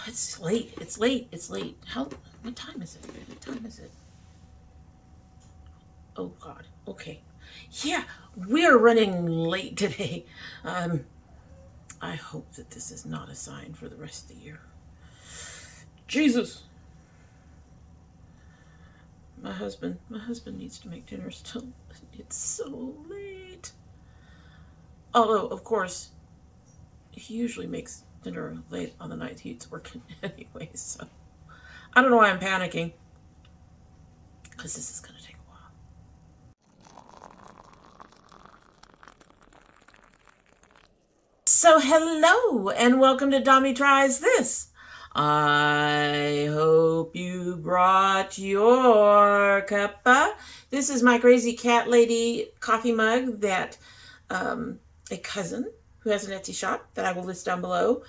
It's late. It's late. It's late. What time is it? What time is it? Oh God. Okay. Yeah, we're running late today. I hope that this is not a sign for the rest of the year. Jesus. My husband needs to make dinner still. It's so late. Although, of course, he usually makes dinner late on the night he's working anyway, so I don't know why I'm panicking. Because this is going to take a while. So hello, and welcome to domytriesthis. I hope you brought your cuppa. This is my crazy cat lady coffee mug that a cousin who has an Etsy shop that I will list down below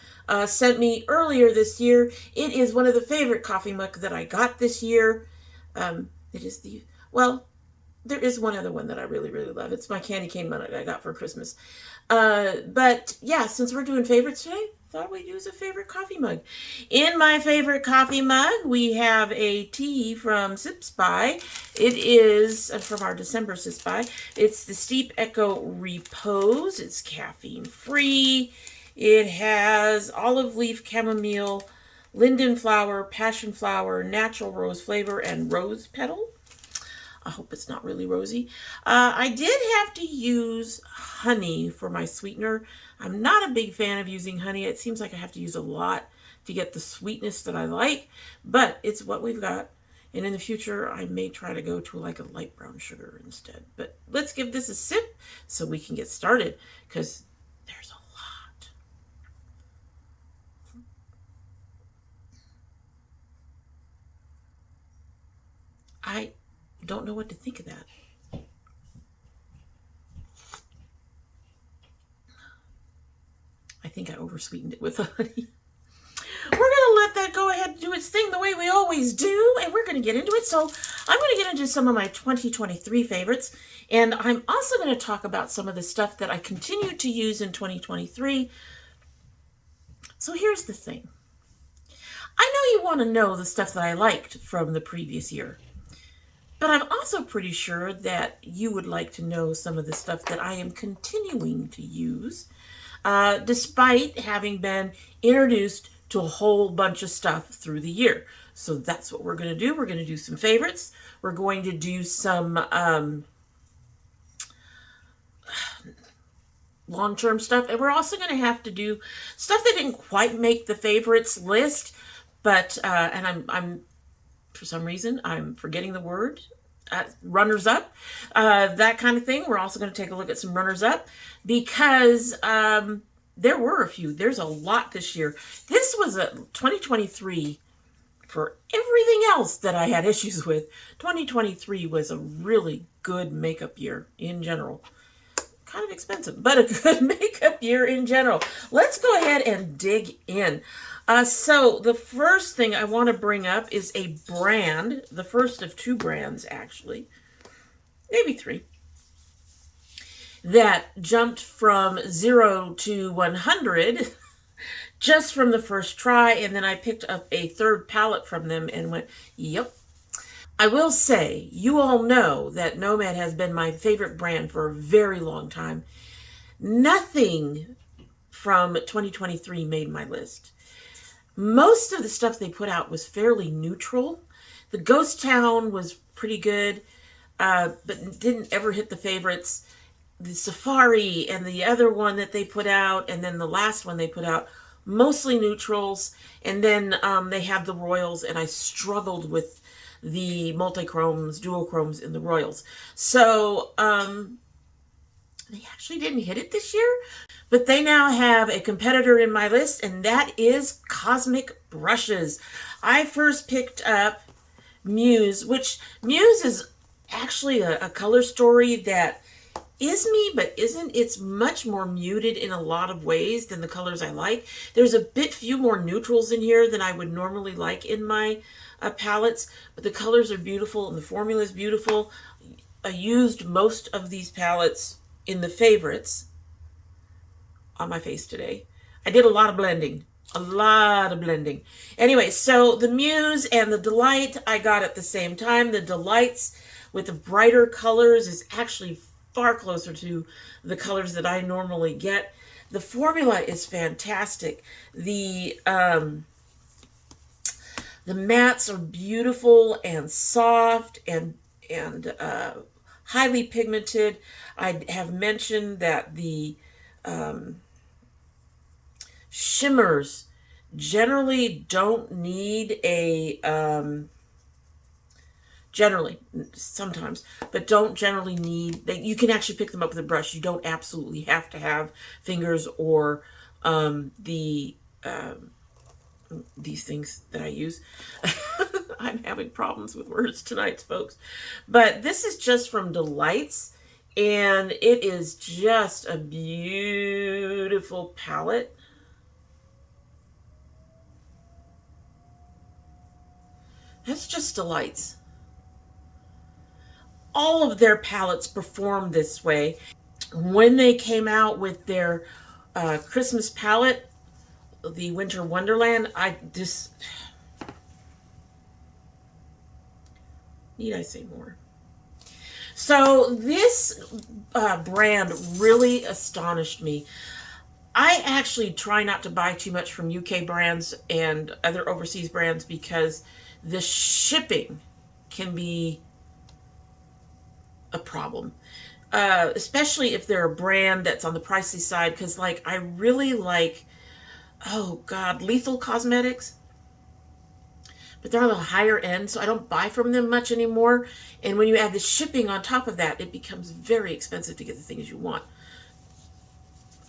sent me earlier this year. It is one of the favorite coffee mugs that I got this year. It is there is one other one that I really, really love. It's my candy cane mug I got for Christmas. But yeah, since we're doing favorites today, thought we'd use a favorite coffee mug. In my favorite coffee mug, we have a tea from Sip Spy. It is from our December Sip Spy. It's the Steep Ecco Repose. It's caffeine free. It has olive leaf, chamomile, linden flower, passion flower, natural rose flavor, and rose petal. I hope it's not really rosy. I did have to use honey for my sweetener. I'm not a big fan of using honey. It seems like I have to use a lot to get the sweetness that I like, but it's what we've got. And in the future, I may try to go to like a light brown sugar instead. But let's give this a sip so we can get started, because there's a lot. I don't know what to think of that. I think I oversweetened it with honey. We're going to let that go ahead and do its thing the way we always do, and we're going to get into it. So I'm going to get into some of my 2023 favorites, and I'm also going to talk about some of the stuff that I continue to use in 2023. So here's the thing. I know you want to know the stuff that I liked from the previous year, but I'm also pretty sure that you would like to know some of the stuff that I am continuing to use, despite having been introduced to a whole bunch of stuff through the year. So that's what we're going to do. We're going to do some favorites. We're going to do some long-term stuff. And we're also going to have to do stuff that didn't quite make the favorites list. But, and I'm for some reason, I'm forgetting the word. Runners up, that kind of thing. We're also going to take a look at some runners up because there were a few. There's a lot this year. This was a 2023 for everything else that I had issues with. 2023 was a really good makeup year in general. Kind of expensive, but a good makeup year in general. Let's go ahead and dig in. So the first thing I want to bring up is a brand, the first of two brands actually, maybe three, that jumped from 0 to 100 just from the first try, and then I picked up a third palette from them and went, yep. I will say, you all know that Nomad has been my favorite brand for a very long time. Nothing from 2023 made my list. Most of the stuff they put out was fairly neutral. The Ghost Town was pretty good, but didn't ever hit the favorites. The Safari and the other one that they put out, and then the last one they put out, mostly neutrals. And then they had the Royals, and I struggled with the multi-chromes, duochromes in the Royals. So they actually didn't hit it this year, but they now have a competitor in my list, and that is Cosmic Brushes. I first picked up Muse, which Muse is actually a color story that is me, but isn't. It's much more muted in a lot of ways than the colors I like. There's a bit few more neutrals in here than I would normally like in my palettes, but the colors are beautiful and the formula is beautiful. I used most of these palettes in the favorites on my face today. I did a lot of blending A lot of blending. Anyway, so the Muse and the Delight I got at the same time. The Delights with the brighter colors is actually far closer to the colors that I normally get. The formula is fantastic. The mattes are beautiful and soft and highly pigmented. I have mentioned that the shimmers generally don't need a generally sometimes, but don't generally need that. You can actually pick them up with a brush. You don't absolutely have to have fingers or these things that I use. I'm having problems with words tonight, folks. But this is just from Delights, and it is just a beautiful palette. That's just Delights. All of their palettes perform this way. When they came out with their Christmas palette, the Winter Wonderland, need I say more? So this brand really astonished me. I actually try not to buy too much from UK brands and other overseas brands because the shipping can be a problem. Especially if they're a brand that's on the pricey side, because like I really like, oh God, Lethal Cosmetics, but they're on the higher end, so I don't buy from them much anymore. And when you add the shipping on top of that, it becomes very expensive to get the things you want.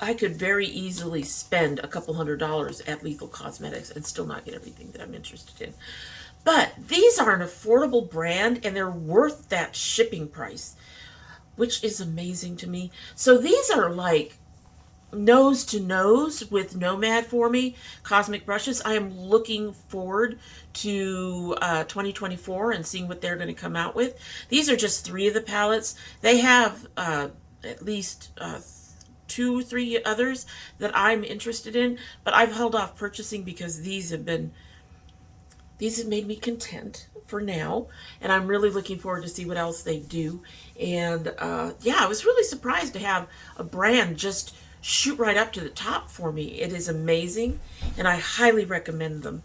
I could very easily spend a couple $100s at Lethal Cosmetics and still not get everything that I'm interested in. But these are an affordable brand and they're worth that shipping price, which is amazing to me. So these are like nose to nose with Nomad for me, Cosmic Brushes. I am looking forward to 2024 and seeing what they're going to come out with. These are just 3 of the palettes. They have at least 2 or 3 others that I'm interested in, but I've held off purchasing because these have made me content for now, and I'm really looking forward to see what else they do. And yeah, I was really surprised to have a brand just shoot right up to the top for me. It is amazing, and I highly recommend them.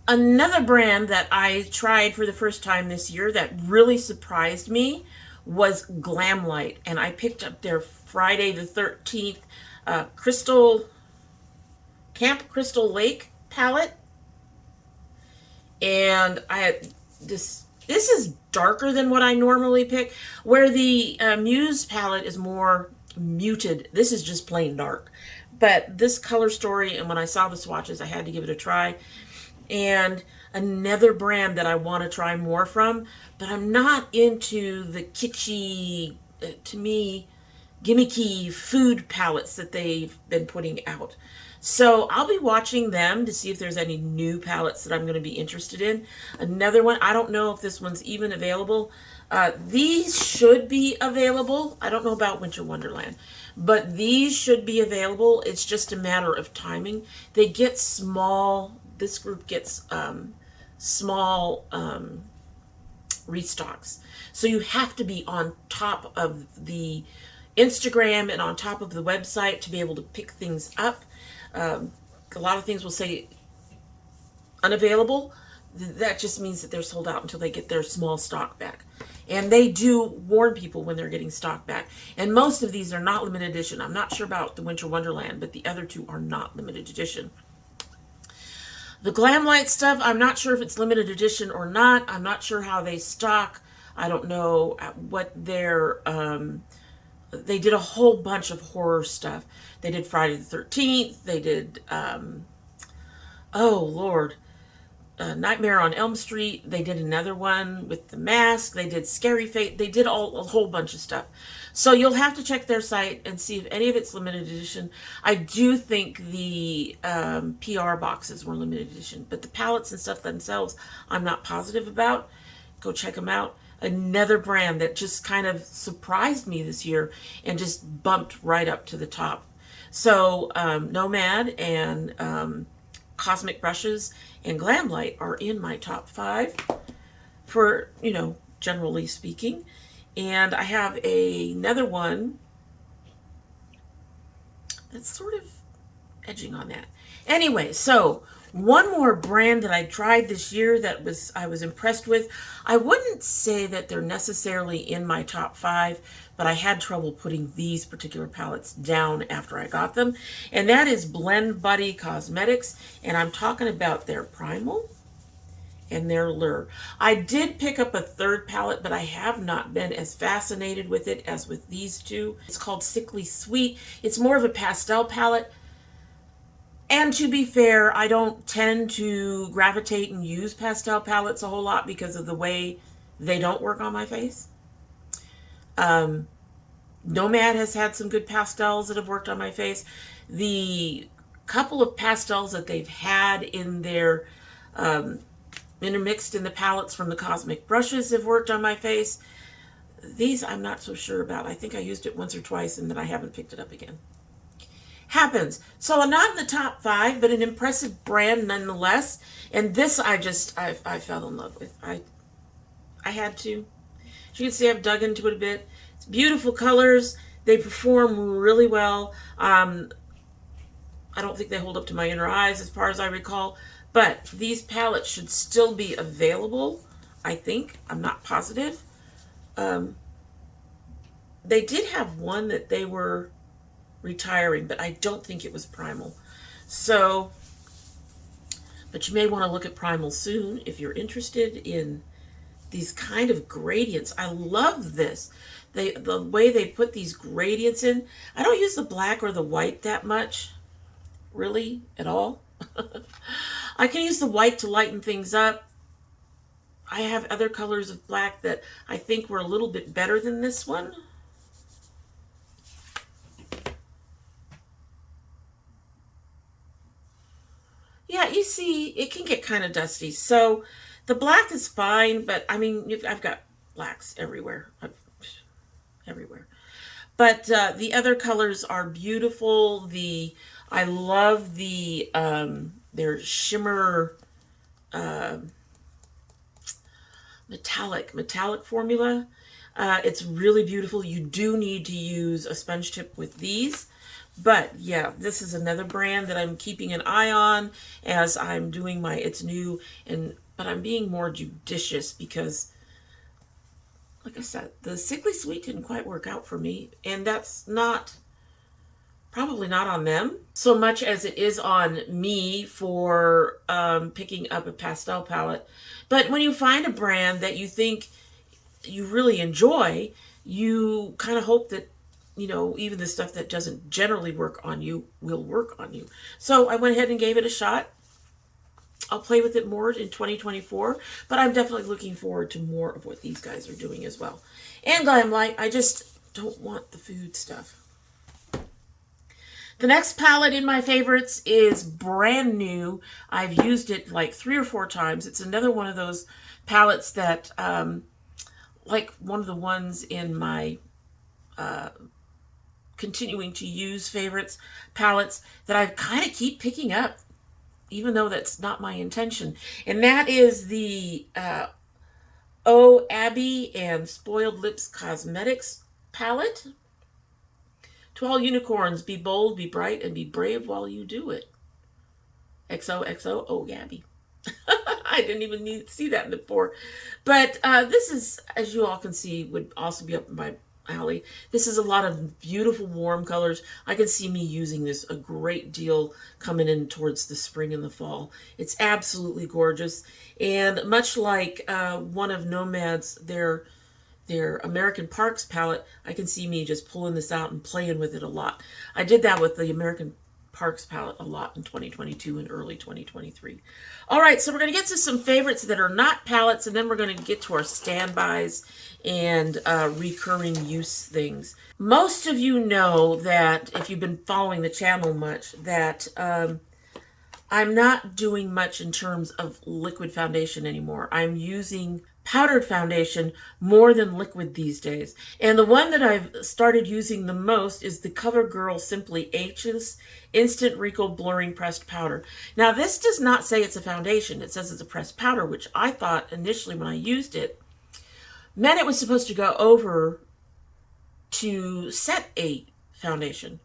Another brand that I tried for the first time this year that really surprised me was Glamlight, and I picked up their Friday the 13th Camp Crystal Lake palette. And I had this is darker than what I normally pick, where the Muse palette is more muted. This is just plain dark. But this color story, and when I saw the swatches, I had to give it a try. And another brand that I want to try more from, but I'm not into the kitschy, to me, gimmicky food palettes that they've been putting out. So I'll be watching them to see if there's any new palettes that I'm going to be interested in. Another one, I don't know if this one's even available. These should be available. I don't know about Winter Wonderland, but these should be available. It's just a matter of timing. They get small, this group gets small restocks. So you have to be on top of the Instagram and on top of the website to be able to pick things up. A lot of things will say unavailable. That just means that they're sold out until they get their small stock back. And they do warn people when they're getting stock back. And most of these are not limited edition. I'm not sure about the Winter Wonderland, but the other 2 are not limited edition. The Glamlight stuff, I'm not sure if it's limited edition or not. I'm not sure how they stock. I don't know what their... they did a whole bunch of horror stuff. They did Friday the 13th. They did, oh Lord, Nightmare on Elm Street. They did another one with The Mask. They did Scary Fate. They did a whole bunch of stuff. So you'll have to check their site and see if any of it's limited edition. I do think the PR boxes were limited edition, but the palettes and stuff themselves, I'm not positive about. Go check them out. Another brand that just kind of surprised me this year and just bumped right up to the top. So Nomad and Cosmic Brushes and Glamlight are in my top 5 for, you know, generally speaking. And I have another one that's sort of edging on that. Anyway, so one more brand that I tried this year that I was impressed with. I wouldn't say that they're necessarily in my top 5, but I had trouble putting these particular palettes down after I got them. And that is Blend Buddy Cosmetics. And I'm talking about their Primal and their Lure. I did pick up a third palette, but I have not been as fascinated with it as with these two. It's called Sickly Sweet. It's more of a pastel palette. And to be fair, I don't tend to gravitate and use pastel palettes a whole lot because of the way they don't work on my face. Nomad has had some good pastels that have worked on my face. The couple of pastels that they've had in their intermixed in the palettes from the Cosmic Brushes have worked on my face. These I'm not so sure about. I think I used it once or twice and then I haven't picked it up again. Happens. So I'm not in the top 5, but an impressive brand nonetheless. And this I fell in love with. I had to. As you can see, I've dug into it a bit. It's beautiful colors. They perform really well. I don't think they hold up to my inner eyes as far as I recall. But these palettes should still be available, I think. I'm not positive. They did have one that they were retiring, but I don't think it was Primal. So, but you may want to look at Primal soon if you're interested in these kind of gradients. I love this. The way they put these gradients in. I don't use the black or the white that much, really, at all. I can use the white to lighten things up. I have other colors of black that I think were a little bit better than this one. Yeah, you see, it can get kind of dusty. So the black is fine, but I mean, I've got blacks everywhere. Everywhere. But the other colors are beautiful. I love the their shimmer metallic formula. It's really beautiful. You do need to use a sponge tip with these. But yeah, this is another brand that I'm keeping an eye on as I'm doing my It's New, but I'm being more judicious because, like I said, the Sickly Sweet didn't quite work out for me, and that's probably not on them so much as it is on me for picking up a pastel palette. But when you find a brand that you think you really enjoy, you kind of hope that, you know, even the stuff that doesn't generally work on you will work on you. So I went ahead and gave it a shot. I'll play with it more in 2024, but I'm definitely looking forward to more of what these guys are doing as well. And Glamlight, I just don't want the food stuff. The next palette in my favorites is brand new. I've used it like 3 or 4 times. It's another one of those palettes that, like one of the ones in my continuing to use favorites palettes that I kind of keep picking up, even though that's not my intention. And that is the Oh Abby and Spoiled Lips Cosmetics palette. To all unicorns, be bold, be bright, and be brave while you do it. XOXO, oh Gabby. I didn't even need to see that before. But this is, as you all can see, would also be up my alley. This is a lot of beautiful warm colors. I can see me using this a great deal coming in towards the spring and the fall. It's absolutely gorgeous. And much like one of Nomad's, their American Parks palette, I can see me just pulling this out and playing with it a lot. I did that with the American Parks palette a lot in 2022 and early 2023. All right, so we're going to get to some favorites that are not palettes, and then we're going to get to our standbys and recurring use things. Most of you know that, if you've been following the channel much, that I'm not doing much in terms of liquid foundation anymore. I'm using powdered foundation more than liquid these days. And the one that I've started using the most is the CoverGirl Simply H's Instant Wrinkle Blurring Pressed Powder. Now, this does not say it's a foundation. It says it's a pressed powder, which I thought initially when I used it meant it was supposed to go over to set a foundation.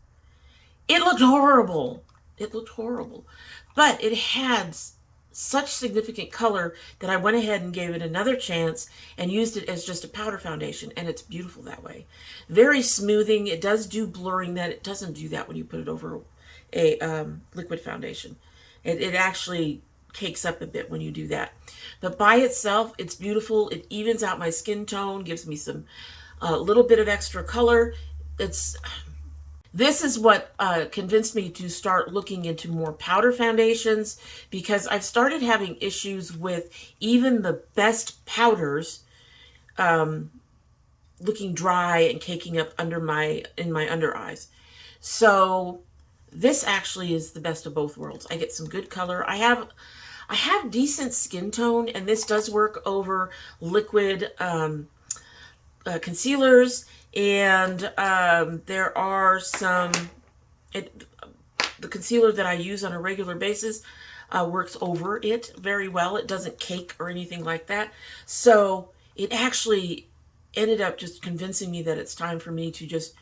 It looked horrible. It looked horrible. But it had such significant color that I went ahead and gave it another chance and used it as just a powder foundation, and it's beautiful that way. Very smoothing. It does do blurring that. It doesn't do that when you put it over a liquid foundation. It actually cakes up a bit when you do that. But by itself, it's beautiful. It evens out my skin tone, gives me some little bit of extra color. This is what convinced me to start looking into more powder foundations, because I've started having issues with even the best powders looking dry and caking up in my under eyes. So this actually is the best of both worlds. I get some good color. I have decent skin tone, and this does work over liquid concealers. And there are some, the concealer that I use on a regular basis works over it very well. It doesn't cake or anything like that. So it actually ended up just convincing me that it's time for me to just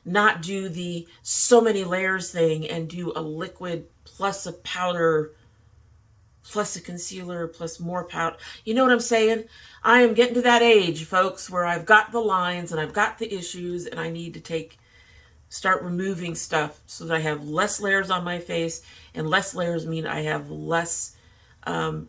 not do the so many layers thing and do a liquid plus a powder plus a concealer, plus more powder. You know what I'm saying? I am getting to that age, folks, where I've got the lines and I've got the issues, and I need to start removing stuff so that I have less layers on my face, and less layers mean I have less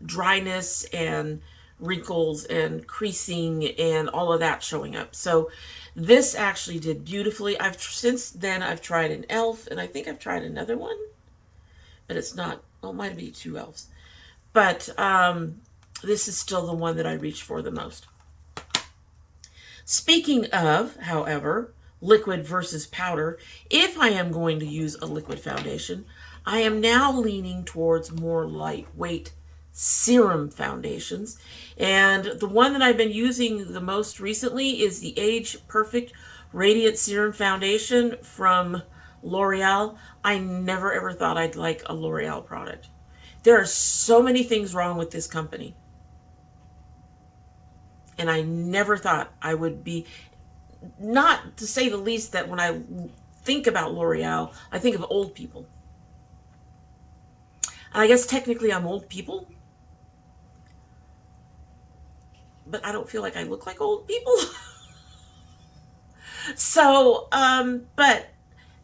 dryness and wrinkles and creasing and all of that showing up. So this actually did beautifully. Since then I've tried an e.l.f. and I think I've tried another one, but it's not, well, it might be two e.l.f.s. But this is still the one that I reach for the most. Speaking of, however, liquid versus powder, if I am going to use a liquid foundation, I am now leaning towards more lightweight serum foundations. And the one that I've been using the most recently is the Age Perfect Radiant Serum Foundation from L'Oreal. I never ever thought I'd like a L'Oreal product. There are so many things wrong with this company. And I never thought I would be, not to say the least that when I think about L'Oreal, I think of old people. And I guess technically I'm old people. But I don't feel like I look like old people. So, but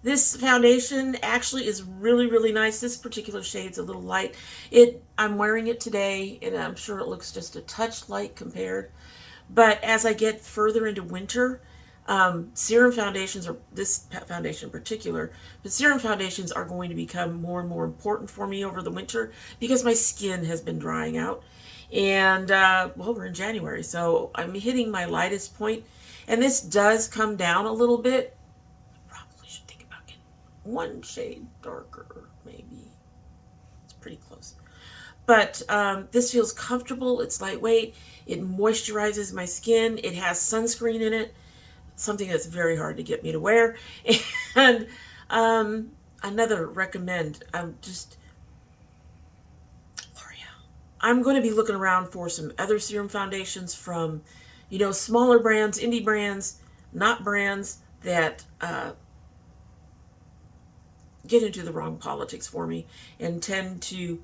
this foundation actually is really, really nice. This particular shade's a little light. I'm wearing it today, and I'm sure it looks just a touch light compared. But as I get further into winter, serum foundations, or this foundation in particular, but serum foundations are going to become more and more important for me over the winter because my skin has been drying out. And, well, we're in January, so I'm hitting my lightest point. And this does come down a little bit. Probably should think about getting one shade darker, maybe. It's pretty close. But this feels comfortable. It's lightweight. It moisturizes my skin. It has sunscreen in it, something that's very hard to get me to wear. And another recommend, I'm going to be looking around for some other serum foundations from, smaller brands, indie brands, not brands that get into the wrong politics for me and tend to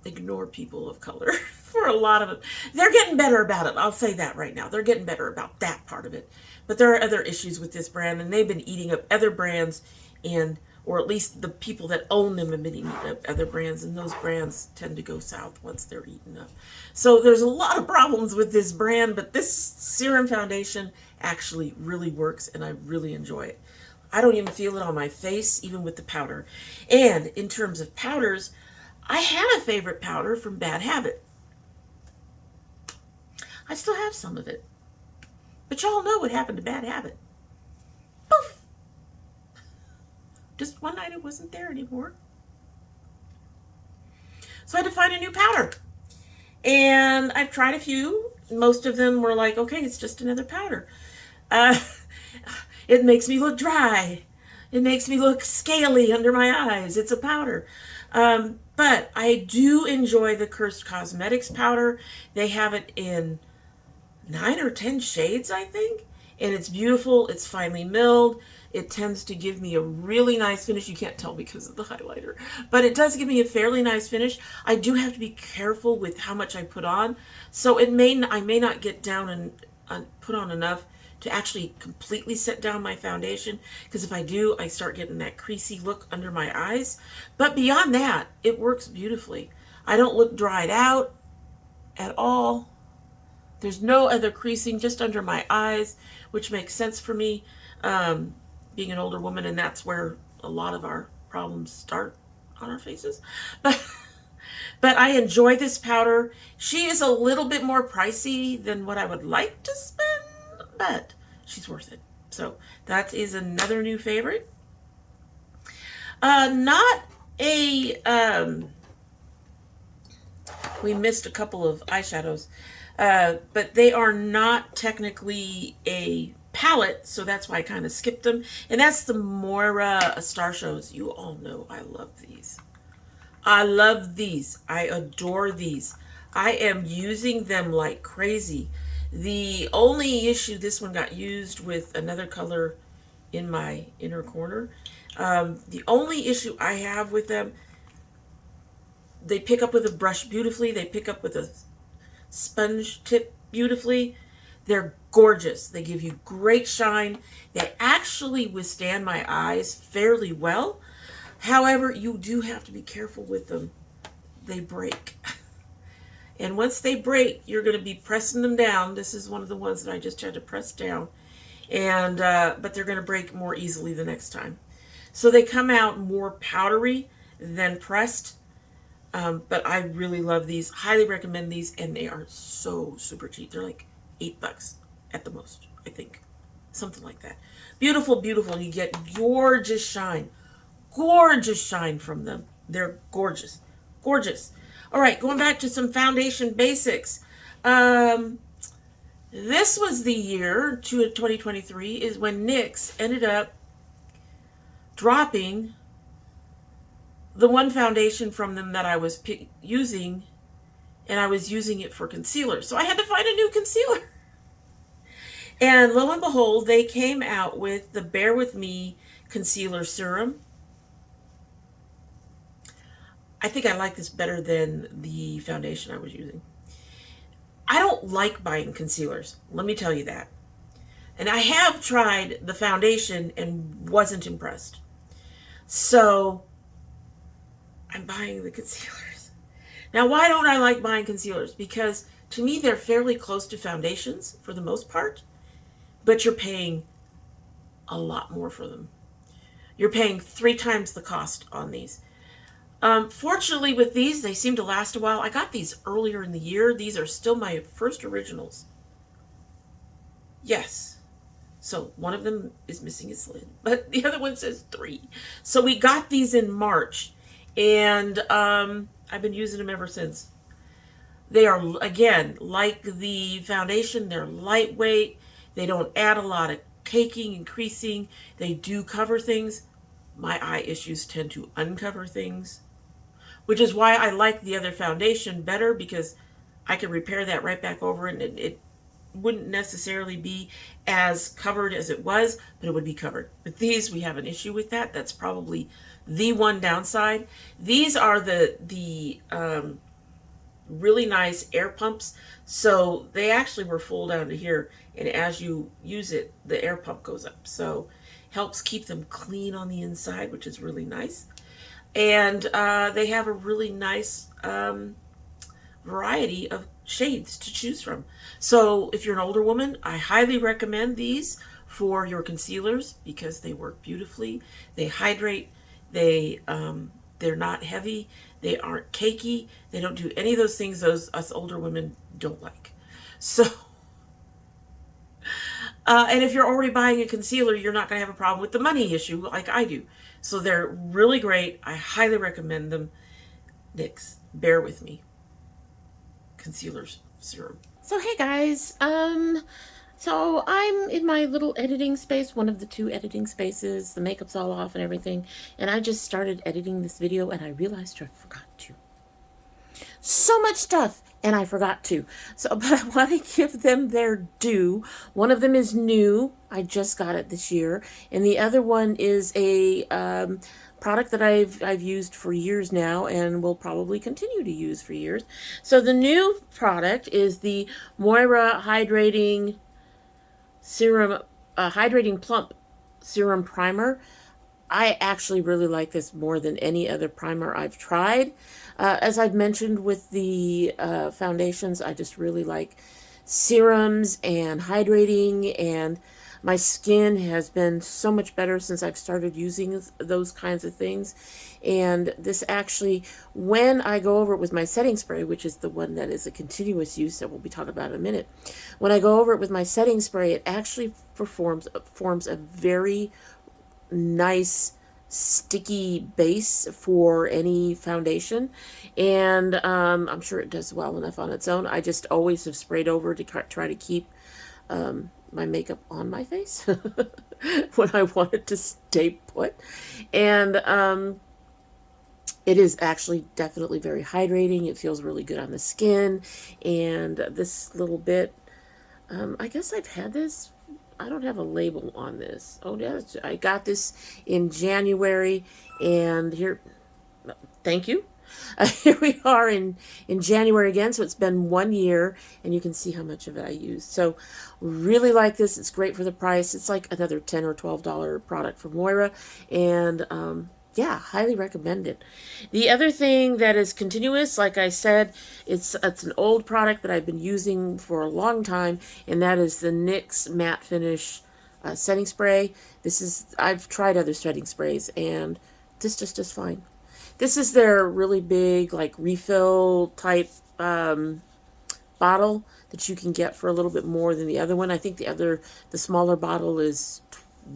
ignore people of color for a lot of it. They're getting better about it. I'll say that right now. They're getting better about that part of it. But there are other issues with this brand, and they've been eating up other brands, or at least the people that own them have been eating up other brands, and those brands tend to go south once they're eaten up. So there's a lot of problems with this brand, but this serum foundation actually really works, and I really enjoy it. I don't even feel it on my face, even with the powder. And in terms of powders, I had a favorite powder from Bad Habit. I still have some of it. But y'all know what happened to Bad Habit. Poof! Just one night it wasn't there anymore. So I had to find a new powder. And I've tried a few. Most of them were like, okay, it's just another powder. Uh, it makes me look dry. It makes me look scaly under my eyes. It's a powder. But I do enjoy the Cursed Cosmetics powder. They have it in 9 or 10 shades, I think. And it's beautiful. It's finely milled. It tends to give me a really nice finish. You can't tell because of the highlighter, but it does give me a fairly nice finish. I do have to be careful with how much I put on. So I may not get down and put on enough to actually completely set down my foundation, because if I do, I start getting that creasy look under my eyes. But beyond that, it works beautifully. I don't look dried out at all. There's no other creasing, just under my eyes, which makes sense for me, being an older woman, and that's where a lot of our problems start on our faces. But I enjoy this powder. She is a little bit more pricey than what I would like to spend, but she's worth it. So that is another new favorite. Not a, we missed a couple of eyeshadows, but they are not technically a palette, so that's why I kind of skipped them. And that's the Moira Star Shows. You all know I love these. I love these. I adore these. I am using them like crazy. The only issue, this one got used with another color in my inner corner. The only issue I have with them, they pick up with a brush beautifully. They pick up with a sponge tip beautifully. They're gorgeous. They give you great shine. They actually withstand my eyes fairly well. However, you do have to be careful with them. They break. And once they break, you're going to be pressing them down. This is one of the ones that I just had to press down. And but they're going to break more easily the next time. So they come out more powdery than pressed. But I really love these. Highly recommend these. And they are so super cheap. They're like $8 at the most, I think. Something like that. Beautiful, beautiful. You get gorgeous shine. Gorgeous shine from them. They're gorgeous. Gorgeous. All right, going back to some foundation basics. This was the year, 2023, is when NYX ended up dropping the one foundation from them that I was using, and I was using it for concealer. So I had to find a new concealer. And lo and behold, they came out with the Bear With Me Concealer Serum. I think I like this better than the foundation I was using. I don't like buying concealers, let me tell you that. And I have tried the foundation and wasn't impressed. So I'm buying the concealers. Now, why don't I like buying concealers? Because to me, they're fairly close to foundations for the most part, but you're paying a lot more for them. You're paying 3 times the cost on these. Fortunately with these, they seem to last a while. I got these earlier in the year. These are still my first originals. Yes. So one of them is missing its lid, but the other one says 3. So we got these in March, and I've been using them ever since. They are, again, like the foundation, they're lightweight. They don't add a lot of caking and creasing. They do cover things. My eye issues tend to uncover things, which is why I like the other foundation better, because I can repair that right back over, and it wouldn't necessarily be as covered as it was, but it would be covered. With these, we have an issue with that. That's probably the one downside. These are the really nice air pumps. So they actually were full down to here, and as you use it, the air pump goes up. So helps keep them clean on the inside, which is really nice. And they have a really nice variety of shades to choose from. So if you're an older woman, I highly recommend these for your concealers because they work beautifully. They hydrate. They're not heavy. They aren't cakey. They don't do any of those things us older women don't like. So, and if you're already buying a concealer, you're not going to have a problem with the money issue like I do. So they're really great. I highly recommend them. NYX, Bear With Me concealer serum. So hey guys, so I'm in my little editing space, one of the 2 editing spaces. The makeup's all off and everything, and I just started editing this video and I realized I forgot to. So much stuff, and I forgot to. So, but I want to give them their due. One of them is new. I just got it this year, and the other one is a product that I've used for years now and will probably continue to use for years. So the new product is the Moira Hydrating Serum, Hydrating Plump Serum Primer. I actually really like this more than any other primer I've tried. As I've mentioned with the foundations, I just really like serums and hydrating, and my skin has been so much better since I've started using those kinds of things. And this actually, when I go over it with my setting spray, which is the one that is a continuous use that we'll be talking about in a minute, when I go over it with my setting spray, it actually forms a very nice sticky base for any foundation, and I'm sure it does well enough on its own. I just always have sprayed over to try to keep my makeup on my face when I want it to stay put, and it is actually definitely very hydrating. It feels really good on the skin, and this little bit, I guess I've had this, I don't have a label on this. Oh, yeah, I got this in January, and here, thank you. Here we are in January again, so it's been 1 year, and you can see how much of it I used. So really like this. It's great for the price. It's like another $10 or $12 product from Moira, and yeah, highly recommend it. The other thing that is continuous, like I said, it's an old product that I've been using for a long time, and that is the NYX Matte Finish setting spray. I've tried other setting sprays, and this just does fine. This is their really big, like, refill type bottle that you can get for a little bit more than the other one. I think the smaller bottle is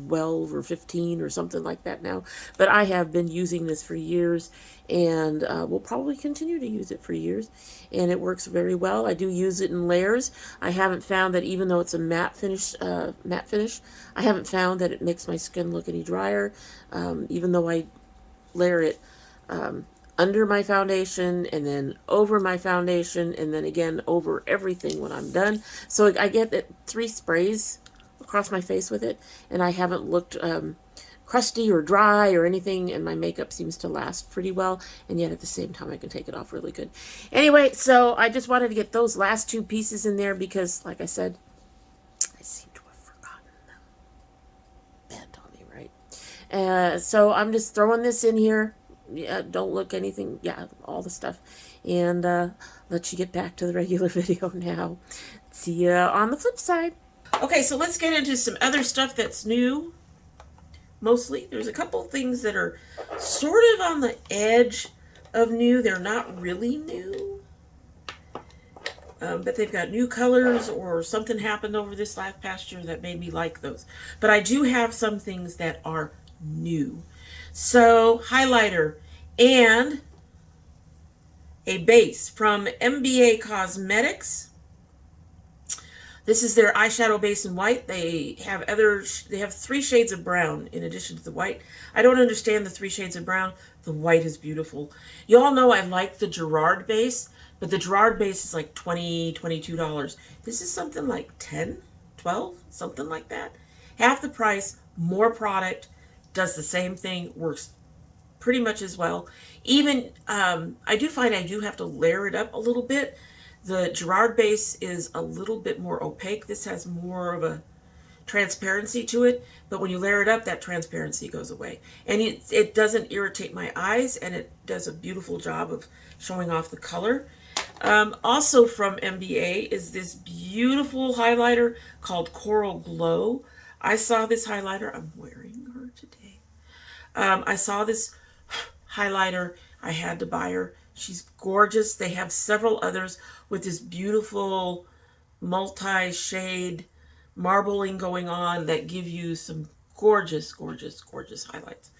12 or 15 or something like that now, but I have been using this for years, and will probably continue to use it for years, and it works very well. I do use it in layers. I haven't found that, even though it's a matte finish, I haven't found that it makes my skin look any drier, even though I layer it under my foundation, and then over my foundation, and then again over everything when I'm done. So I get that 3 sprays across my face with it, and I haven't looked crusty or dry or anything, and my makeup seems to last pretty well, and yet at the same time I can take it off really good. Anyway, so I just wanted to get those last 2 pieces in there because, like I said, I seem to have forgotten them. Bad on me, right? So I'm just throwing this in here. Yeah, don't look anything, yeah, all the stuff, and let you get back to the regular video now. See ya on the flip side. Okay, so let's get into some other stuff that's new. Mostly, there's a couple things that are sort of on the edge of new. They're not really new, but they've got new colors, or something happened over this past year that made me like those. But I do have some things that are new. So, highlighter and a base from MBA Cosmetics. This is their eyeshadow base in white. They have 3 shades of brown in addition to the white. I don't understand the 3 shades of brown. The white is beautiful. You all know I like the Gerard base, but the Gerard base is like $20, $22. This is something like $10, $12, something like that. Half the price, more product, does the same thing, works pretty much as well. Even, I do find I do have to layer it up a little bit. The Gerard base is a little bit more opaque. This has more of a transparency to it, but when you layer it up, that transparency goes away. And it doesn't irritate my eyes, and it does a beautiful job of showing off the color. Also from MBA is this beautiful highlighter called Coral Glow. I saw this highlighter, I'm wearing her today. I saw this highlighter, I had to buy her. She's gorgeous. They have several others with this beautiful multi-shade marbling going on that give you some gorgeous, gorgeous, gorgeous highlights.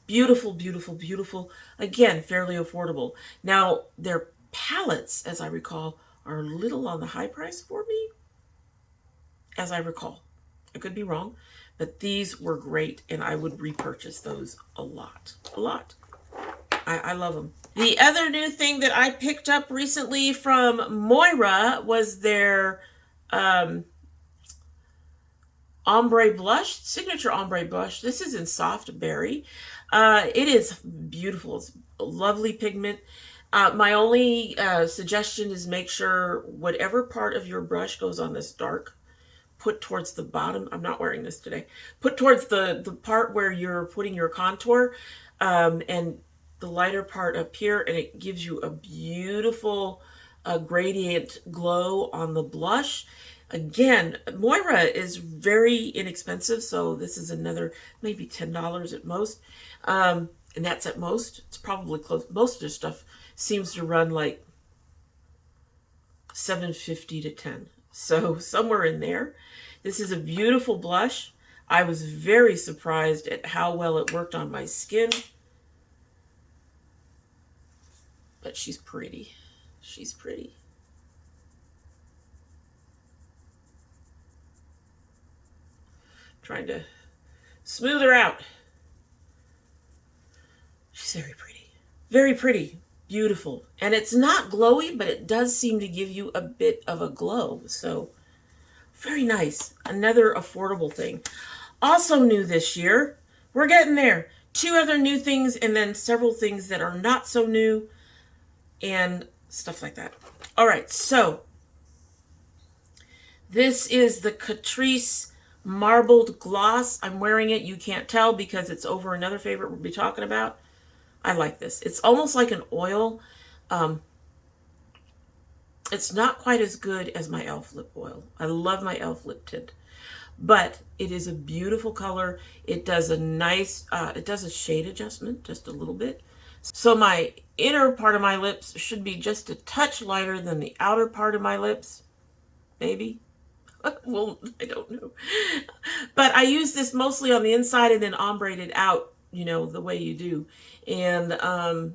Beautiful, beautiful, beautiful. Again, fairly affordable. Now, their palettes, as I recall, are a little on the high price for me, as I recall. I could be wrong, but these were great, and I would repurchase those a lot. A lot. I love them. The other new thing that I picked up recently from Moira was their ombre blush, signature ombre blush. This is in soft berry. It is beautiful. It's a lovely pigment. My only suggestion is make sure whatever part of your brush goes on this dark, put towards the bottom. I'm not wearing this today. Put towards the part where you're putting your contour, and the lighter part up here, and it gives you a beautiful gradient glow on the blush. Again, Moira is very inexpensive, so this is another maybe $10 at most, and that's at most. It's probably close. Most of the stuff seems to run like $7.50 to $10, so somewhere in there. This is a beautiful blush. I was very surprised at how well it worked on my skin, but she's pretty. She's pretty. Trying to smooth her out. She's very pretty. Very pretty. Beautiful. And it's not glowy, but it does seem to give you a bit of a glow. So, very nice. Another affordable thing. Also new this year. We're getting there. 2 other new things, and then several things that are not so new, and stuff like that. All right, so this is the Catrice Marbled Gloss. I'm wearing it. You can't tell because it's over another favorite we'll be talking about. I like this. It's almost like an oil. It's not quite as good as my e.l.f. lip oil. I love my e.l.f. lip tint, but it is a beautiful color. It does a nice, it does a shade adjustment, just a little bit. So my inner part of my lips should be just a touch lighter than the outer part of my lips. Maybe. Well, I don't know. But I use this mostly on the inside and then ombre it out, you know, the way you do. And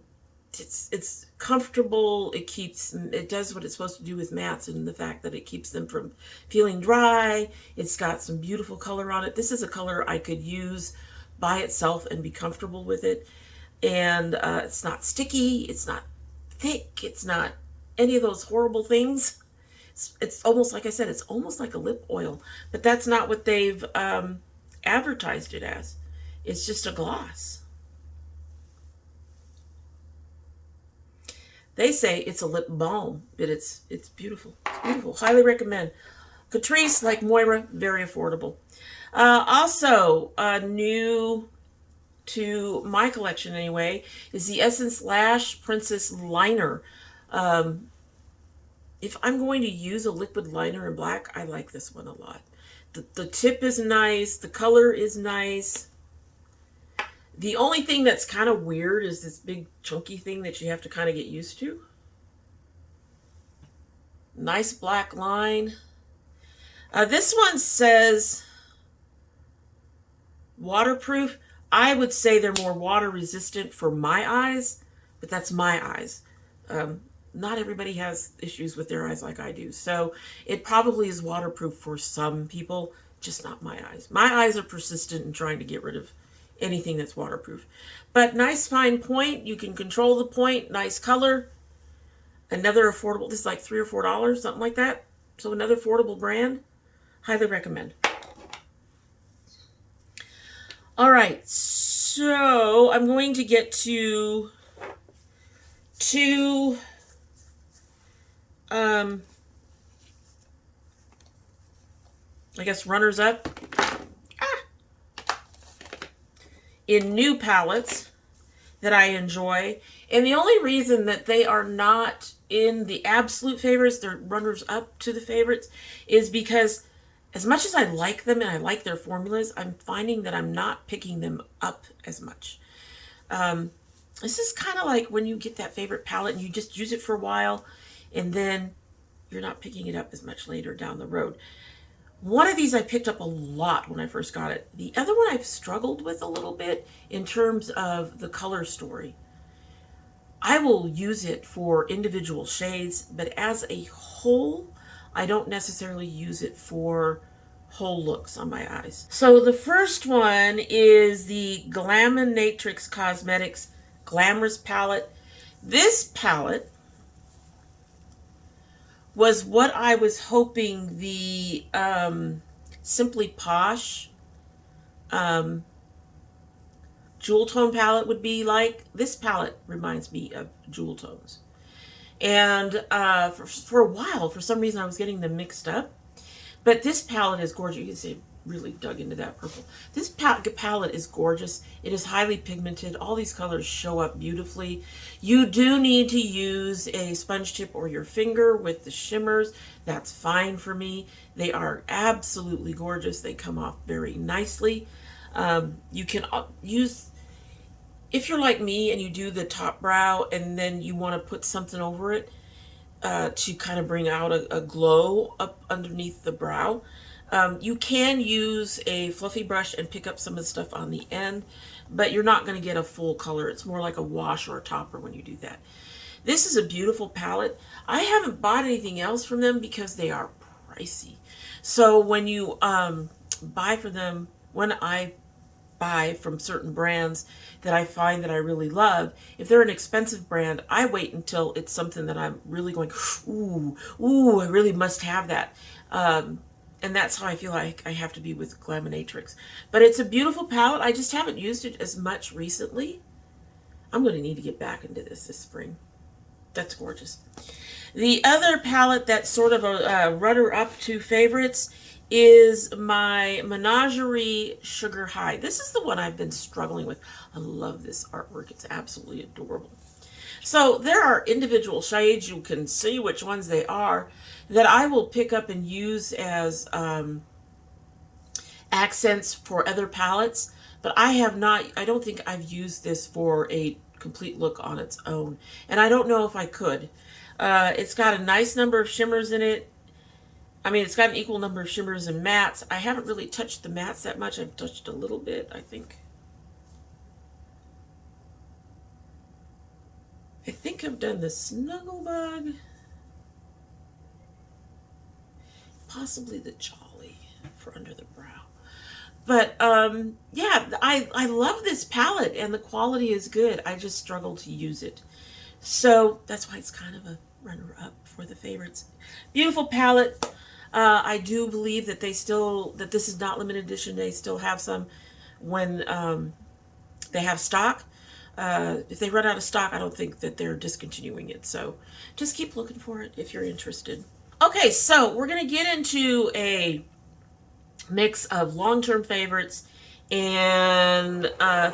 it's comfortable. It does what it's supposed to do with mattes, and the fact that it keeps them from feeling dry. It's got some beautiful color on it. This is a color I could use by itself and be comfortable with it. And it's not sticky. It's not thick. It's not any of those horrible things. It's almost, like I said, it's almost like a lip oil, but that's not what they've advertised it as. It's just a gloss. They say it's a lip balm, but it's beautiful. It's beautiful. Highly recommend. Catrice, like Moira, very affordable. Also, new to my collection anyway, is the Essence Lash Princess Liner. If I'm going to use a liquid liner in black, I like this one a lot. The tip is nice. The color is nice. The only thing that's kind of weird is this big chunky thing that you have to kind of get used to. Nice black line. This one says waterproof. I would say they're more water resistant for my eyes, but that's my eyes. Not everybody has issues with their eyes like I do. So it probably is waterproof for some people, just not my eyes. My eyes are persistent in trying to get rid of anything that's waterproof. But nice fine point. You can control the point. Nice color. Another affordable. This is like $3 or $4, something like that. So another affordable brand. Highly recommend. All right. So I'm going to get to 2... I guess runners up in new palettes that I enjoy. And the only reason that they are not in the absolute favorites, they're runners up to the favorites, is because as much as I like them and I like their formulas, I'm finding that I'm not picking them up as much. This is kind of like when you get that favorite palette and you just use it for a while, and then you're not picking it up as much later down the road. One of these I picked up a lot when I first got it. The other one I've struggled with a little bit in terms of the color story. I will use it for individual shades, but as a whole, I don't necessarily use it for whole looks on my eyes. So the first one is the Glaminatrix Cosmetics Glamorous palette. This palette was what I was hoping the Simply Posh jewel tone palette would be like. This palette reminds me of jewel tones. And for a while, for some reason, I was getting them mixed up. But this palette is gorgeous. You can see it really dug into that purple. This palette is gorgeous. It is highly pigmented. All these colors show up beautifully. You do need to use a sponge tip or your finger with the shimmers. That's fine for me. They are absolutely gorgeous. They come off very nicely. You can use, if you're like me and you do the top brow and then you want to put something over it to kind of bring out a glow up underneath the brow, you can use a fluffy brush and pick up some of the stuff on the end, but you're not going to get a full color. It's more like a wash or a topper when you do that. This is a beautiful palette. I haven't bought anything else from them because they are pricey. So when you buy for them, when I buy from certain brands that I find that I really love, if they're an expensive brand, I wait until it's something that I'm really going, ooh, I really must have that. And that's how I feel like I have to be with Glaminatrix. But it's a beautiful palette. I just haven't used it as much recently. I'm going to need to get back into this spring. That's gorgeous. The other palette that's sort of a runner-up to favorites is my Menagerie Sugar High. This is the one I've been struggling with. I love this artwork. It's absolutely adorable. So there are individual shades, you can see which ones they are, that I will pick up and use as accents for other palettes. But I don't think I've used this for a complete look on its own. And I don't know if I could. It's got a nice number of shimmers in it. I mean, it's got an equal number of shimmers and mattes. I haven't really touched the mattes that much. I've touched a little bit, I think. I think I've done the Snugglebug. Possibly the Jolly for under the brow. But, yeah, I love this palette, and the quality is good. I just struggle to use it. So that's why it's kind of a runner-up for the favorites. Beautiful palette. I do believe that that this is not limited edition. They still have some when they have stock. If they run out of stock, I don't think that they're discontinuing it. So just keep looking for it if you're interested. Okay, so we're going to get into a mix of long-term favorites and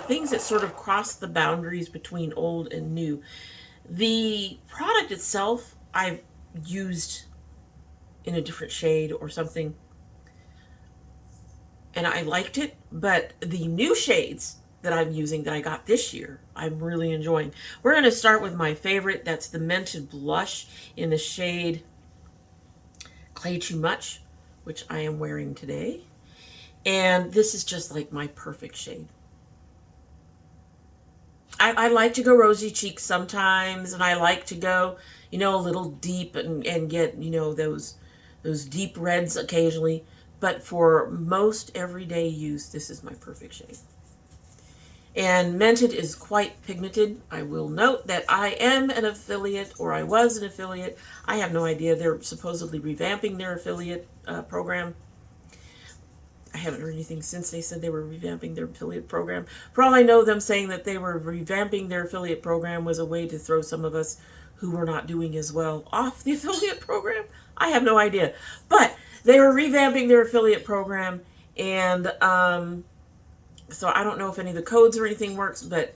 things that sort of cross the boundaries between old and new. The product itself, I've used in a different shade or something, and I liked it, but the new shades that I'm using that I got this year, I'm really enjoying. We're going to start with my favorite. That's the Mented Blush in the shade Clay Too Much, which I am wearing today. And this is just like my perfect shade. I like to go rosy cheeks sometimes, and I like to go, a little deep and get, those deep reds occasionally. But for most everyday use, this is my perfect shade. And Mented is quite pigmented. I will note that I am an affiliate, or I was an affiliate. I have no idea. They're supposedly revamping their affiliate program. I haven't heard anything since they said they were revamping their affiliate program. For all I know, them saying that they were revamping their affiliate program was a way to throw some of us who were not doing as well off the affiliate program. I have no idea. But they were revamping their affiliate program, and so I don't know if any of the codes or anything works, but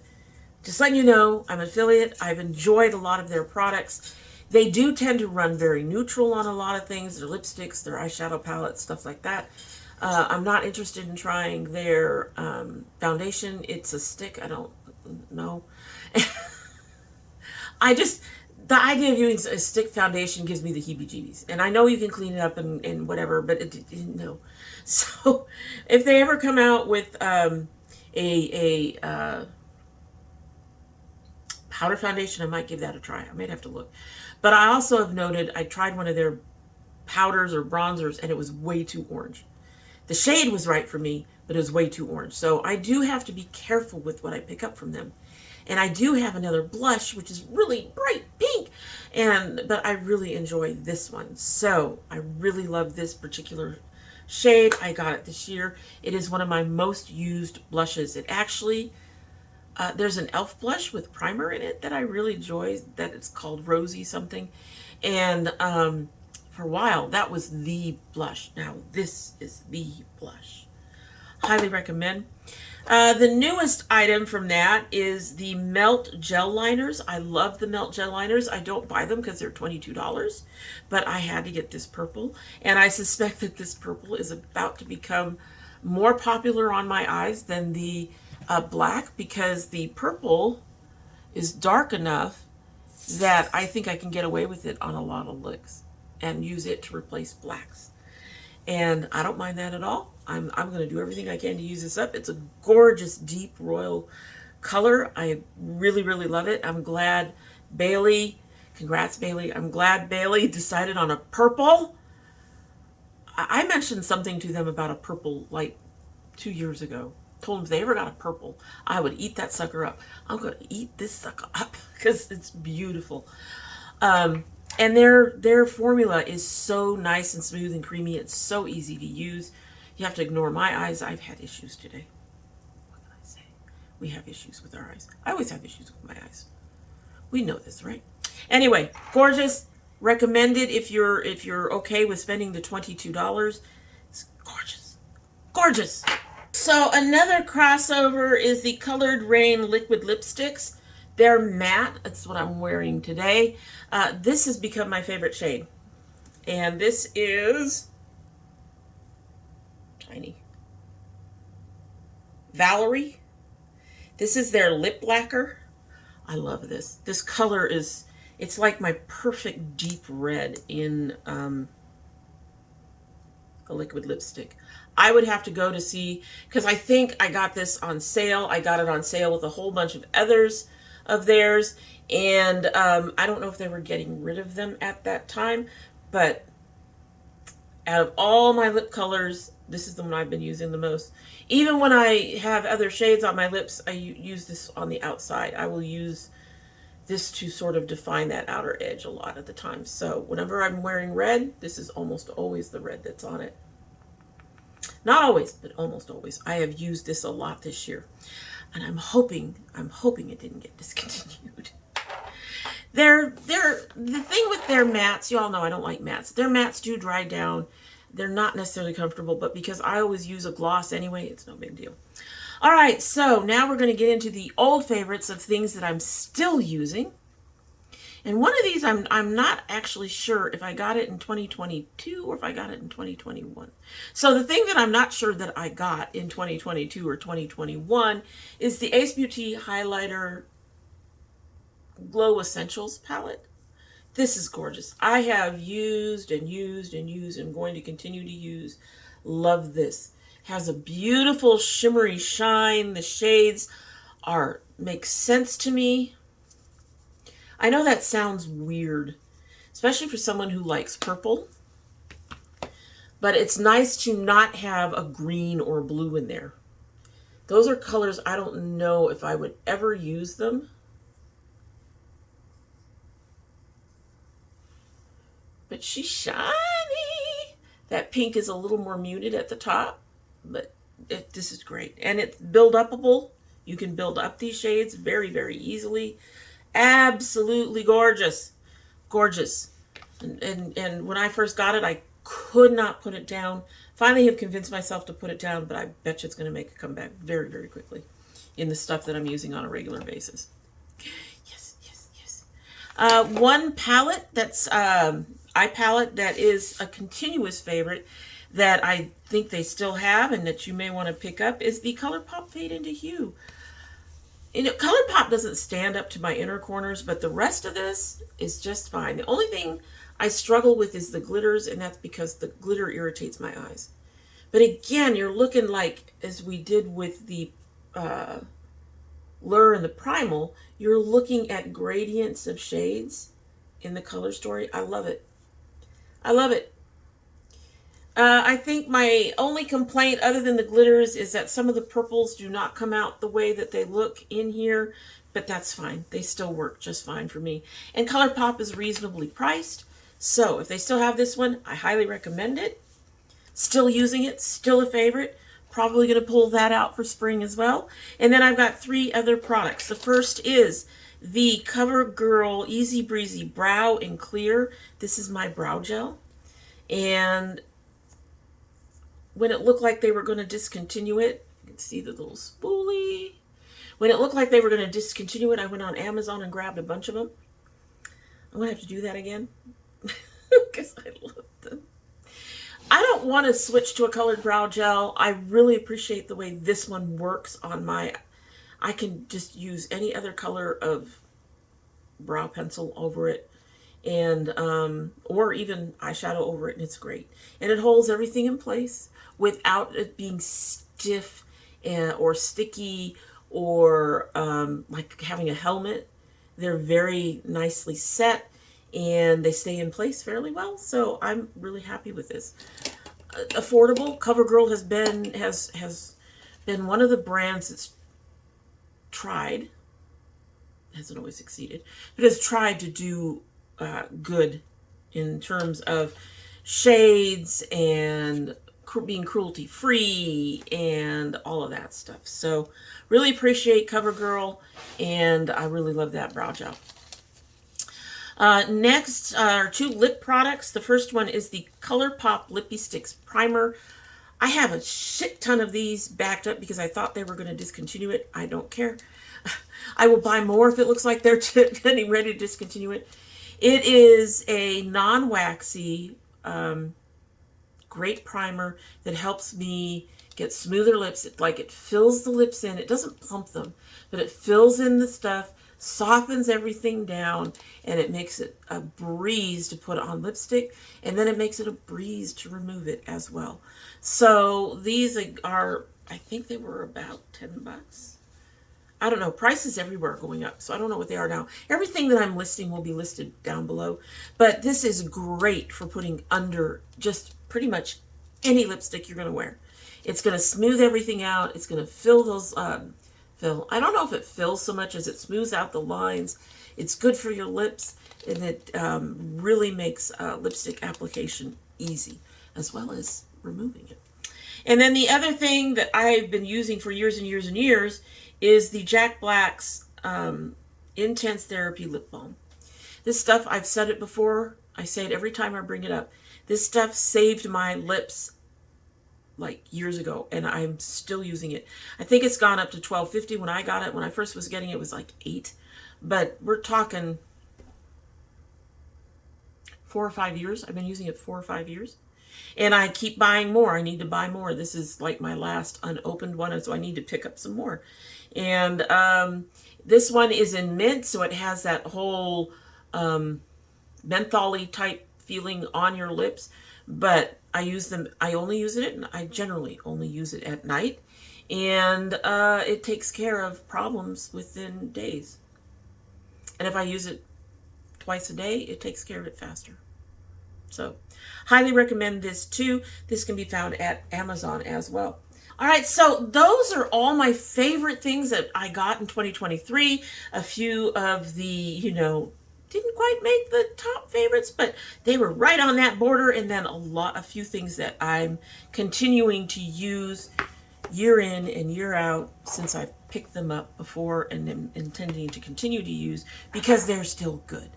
just letting you know, I'm an affiliate. I've enjoyed a lot of their products. They do tend to run very neutral on a lot of things, their lipsticks, their eyeshadow palettes, stuff like that. I'm not interested in trying their foundation. It's a stick. I don't know. The idea of using a stick foundation gives me the heebie-jeebies. And I know you can clean it up and whatever, but no. So if they ever come out with a powder foundation, I might give that a try. I might have to look. But I also have noted, I tried one of their powders or bronzers, and it was way too orange. The shade was right for me, but it was way too orange. So I do have to be careful with what I pick up from them. And I do have another blush, which is really bright pink, but I really enjoy this one. So I really love this particular shade. I got it this year. It is one of my most used blushes. It actually, there's an e.l.f. blush with primer in it that I really enjoy, that it's called Rosy something. And for a while, that was the blush. Now this is the blush. Highly recommend. The newest item from that is the Melt Gel Liners. I love the Melt Gel Liners. I don't buy them because they're $22, but I had to get this purple, and I suspect that this purple is about to become more popular on my eyes than the black, because the purple is dark enough that I think I can get away with it on a lot of looks and use it to replace blacks. And I don't mind that at all. I'm going to do everything I can to use this up. It's a gorgeous, deep royal color. I really, really love it. I'm glad Bailey, congrats Bailey, I'm glad Bailey decided on a purple. I mentioned something to them about a purple like 2 years ago. Told them if they ever got a purple, I would eat that sucker up. I'm going to eat this sucker up because it's beautiful. And their formula is so nice and smooth and creamy. It's so easy to use. You have to ignore my eyes. I've had issues today. What can I say? We have issues with our eyes. I always have issues with my eyes. We know this, right? Anyway, gorgeous. Recommended if you're okay with spending the $22. It's gorgeous. Gorgeous. So another crossover is the Colored Rain liquid lipsticks. They're matte. That's what I'm wearing today. This has become my favorite shade. And this is tiny. Valerie. This is their lip lacquer. I love this. This color is, it's like my perfect deep red in a liquid lipstick. I would have to go to see, because I think I got this on sale. I got it on sale with a whole bunch of others of theirs, and I don't know if they were getting rid of them at that time, but out of all my lip colors, this is the one I've been using the most. Even when I have other shades on my lips, I use this on the outside. I will use this to sort of define that outer edge a lot of the time. So whenever I'm wearing red, this is almost always the red that's on it. Not always, but almost always. I have used this a lot this year, and I'm hoping it didn't get discontinued. The thing with their mattes, you all know I don't like mattes. Their mattes do dry down. They're not necessarily comfortable, but because I always use a gloss anyway, it's no big deal. All right, so now we're going to get into the old favorites of things that I'm still using. And one of these, I'm not actually sure if I got it in 2022 or if I got it in 2021. So the thing that I'm not sure that I got in 2022 or 2021 is the Ace Beauty Highlighter Glow Essentials palette. This is gorgeous. I have used and used and used and going to continue to use. Love this. Has a beautiful shimmery shine. The shades make sense to me. I know that sounds weird, especially for someone who likes purple, but it's nice to not have a green or blue in there. Those are colors I don't know if I would ever use them. But she's shiny. That pink is a little more muted at the top, but this is great. And it's build-upable. You can build up these shades very, very easily. Absolutely gorgeous. Gorgeous. And when I first got it, I could not put it down. Finally have convinced myself to put it down, but I bet you it's going to make a comeback very, very quickly in the stuff that I'm using on a regular basis. Yes, yes, yes. One palette that's eye palette that is a continuous favorite that I think they still have and that you may want to pick up is the ColourPop Fade into Hue. You know, ColourPop doesn't stand up to my inner corners, but the rest of this is just fine. The only thing I struggle with is the glitters, and that's because the glitter irritates my eyes. But again, you're looking like, as we did with the Lure and the Primal, you're looking at gradients of shades in the color story. I love it. I love it. I think my only complaint, other than the glitters, is that some of the purples do not come out the way that they look in here, but that's fine. They still work just fine for me. And ColourPop is reasonably priced, so if they still have this one, I highly recommend it. Still using it, still a favorite. Probably going to pull that out for spring as well. And then I've got 3 other products. The first is the CoverGirl Easy Breezy Brow in Clear. This is my brow gel. And when it looked like they were going to discontinue it, you can see the little spoolie. When it looked like they were going to discontinue it, I went on Amazon and grabbed a bunch of them. I'm going to have to do that again because I love them. I don't want to switch to a colored brow gel. I really appreciate the way this one works on my, I can just use any other color of brow pencil over it, and or even eyeshadow over it, and it's great. And it holds everything in place without it being stiff or sticky or like having a helmet. They're very nicely set and they stay in place fairly well. So I'm really happy with this. Affordable. CoverGirl has been one of the brands that's tried, hasn't always succeeded, but has tried to do good in terms of shades and being cruelty free and all of that stuff. So really appreciate CoverGirl, and I really love that brow gel. Next are 2 lip products. The first one is the ColourPop Lippy Sticks Primer. I have a shit ton of these backed up because I thought they were going to discontinue it. I don't care. I will buy more if it looks like they're getting ready to discontinue it. It is a non-waxy, great primer that helps me get smoother lips. It fills the lips in. It doesn't plump them, but it fills in the stuff, softens everything down, and it makes it a breeze to put on lipstick, and then it makes it a breeze to remove it as well. So these are, I think they were about 10 bucks. I don't know. Prices everywhere are going up, so I don't know what they are now. Everything that I'm listing will be listed down below, but this is great for putting under just pretty much any lipstick you're going to wear. It's going to smooth everything out. It's going to fill those, I don't know if it fills so much as it smooths out the lines. It's good for your lips, and it really makes lipstick application easy, as well as removing it. And then the other thing that I've been using for years and years and years is the Jack Black's Intense Therapy Lip Balm. This stuff, I've said it before. I say it every time I bring it up. This stuff saved my lips like years ago, and I'm still using it. I think it's gone up to $12.50 when I got it. When I first was getting it, it was like $8. But we're talking 4 or 5 years. I've been using it 4 or 5 years. And I keep buying more. I need to buy more. This is like my last unopened one, and so I need to pick up some more. And this one is in mint, so it has that whole menthol-y type feeling on your lips. But I only use it, and I generally only use it at night. And it takes care of problems within days. And if I use it twice a day, it takes care of it faster. So, highly recommend this too. This can be found at Amazon as well. All right, so those are all my favorite things that I got in 2023. A few of the, didn't quite make the top favorites, but they were right on that border. And then a few things that I'm continuing to use year in and year out since I've picked them up before and am intending to continue to use because they're still good.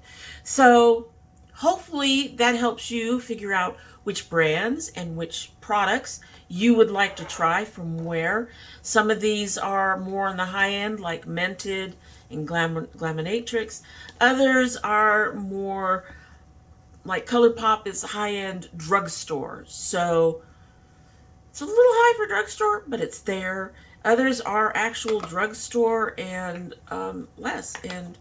So hopefully that helps you figure out which brands and which products you would like to try from where. Some of these are more on the high end, like Mented and Glaminatrix. Others are more like ColourPop is high-end drugstore. So it's a little high for drugstore, but it's there. Others are actual drugstore and less. And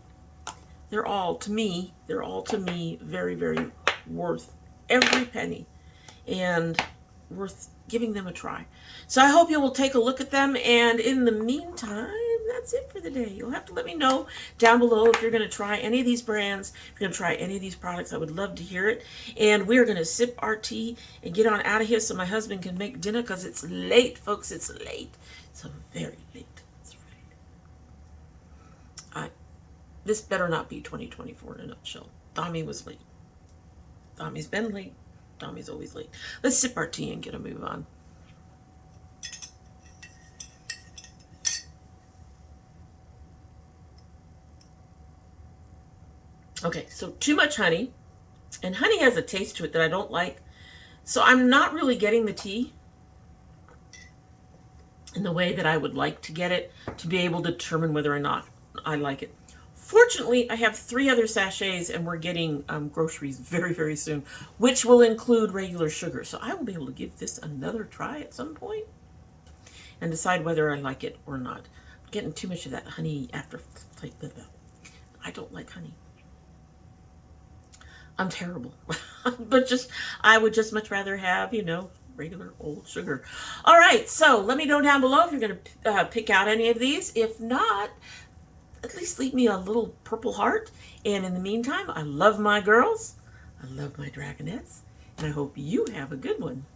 they're all to me very, very worth every penny and worth giving them a try. So I hope you will take a look at them. And in the meantime, that's that's it for the day. You'll have to let me know down below if you're going to try any of these brands, if you're going to try any of these products. I would love to hear it. And we're going to sip our tea and get on out of here so my husband can make dinner, because it's late, folks. It's late. So very late. That's right. This better not be 2024 in a nutshell. Domi was late. Domi's been late. Domi's always late. Let's sip our tea and get a move on. Okay, so too much honey. And honey has a taste to it that I don't like. So I'm not really getting the tea in the way that I would like to get it to be able to determine whether or not I like it. Fortunately, I have 3 other sachets, and we're getting groceries very, very soon, which will include regular sugar. So I will be able to give this another try at some point and decide whether I like it or not. I'm getting too much of that honey after. I don't like honey. I'm terrible. But I would just much rather have, regular old sugar. All right, so let me know down below if you're going to pick out any of these. If not, at least leave me a little purple heart. And in the meantime, I love my girls. I love my dragonettes. And I hope you have a good one.